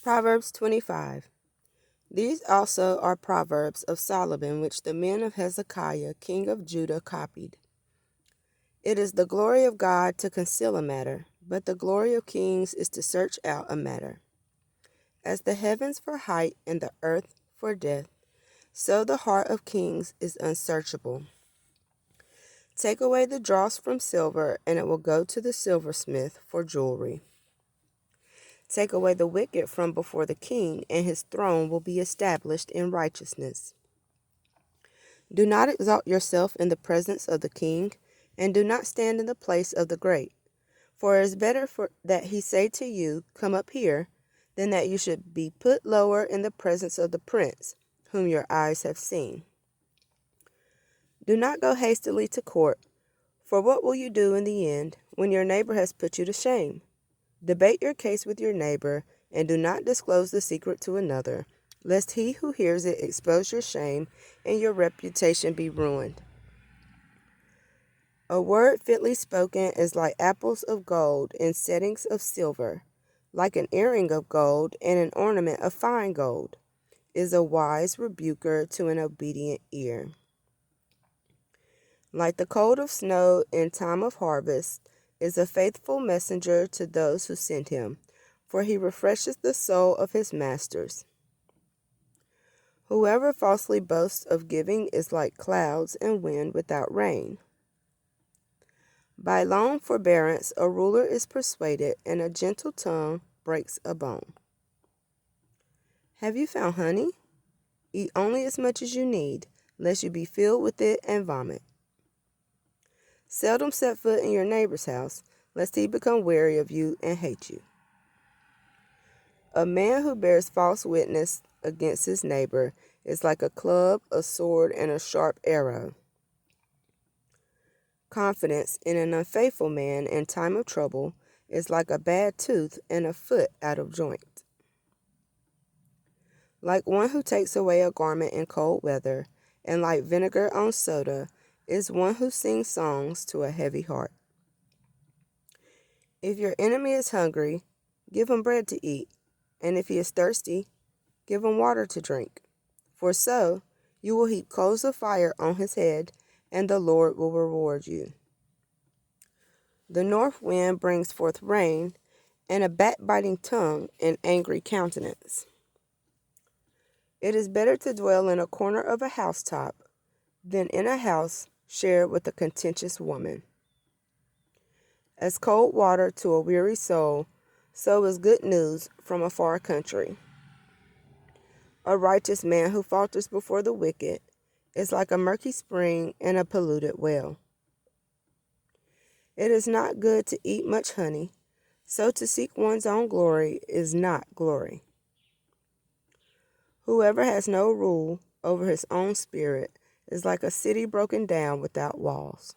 Proverbs 25. These also are proverbs of Solomon, which the men of Hezekiah, king of Judah, copied. It is the glory of God to conceal a matter, but the glory of kings is to search out a matter. As the heavens for height and the earth for depth, so the heart of kings is unsearchable. Take away the dross from silver, and it will go to the silversmith for jewelry. Take away the wicked from before the king, and his throne will be established in righteousness. Do not exalt yourself in the presence of the king, and do not stand in the place of the great. For it is better that he say to you, Come up here, than that you should be put lower in the presence of the prince, whom your eyes have seen. Do not go hastily to court, for what will you do in the end, when your neighbor has put you to shame? Debate your case with your neighbor, and do not disclose the secret to another, lest he who hears it expose your shame, and your reputation be ruined. A word fitly spoken is like apples of gold in settings of silver, like an earring of gold and an ornament of fine gold, is a wise rebuker to an obedient ear. Like the cold of snow in time of harvest, is a faithful messenger to those who send him, for he refreshes the soul of his masters. Whoever falsely boasts of giving is like clouds and wind without rain. By long forbearance a ruler is persuaded, and a gentle tongue breaks a bone. Have you found honey? Eat only as much as you need, lest you be filled with it and vomit. Seldom set foot in your neighbor's house, lest he become weary of you and hate you. A man who bears false witness against his neighbor is like a club, a sword, and a sharp arrow. Confidence in an unfaithful man in time of trouble is like a bad tooth and a foot out of joint. Like one who takes away a garment in cold weather, and like vinegar on soda, is one who sings songs to a heavy heart. If your enemy is hungry, give him bread to eat, and if he is thirsty, give him water to drink. For so you will heap coals of fire on his head, and the Lord will reward you. The north wind brings forth rain, and a backbiting tongue an angry countenance. It is better to dwell in a corner of a housetop than in a house shared with a contentious woman. As cold water to a weary soul, so is good news from a far country. A righteous man who falters before the wicked is like a murky spring in a polluted well. It is not good to eat much honey, so to seek one's own glory is not glory. Whoever has no rule over his own spirit is like a city broken down without walls.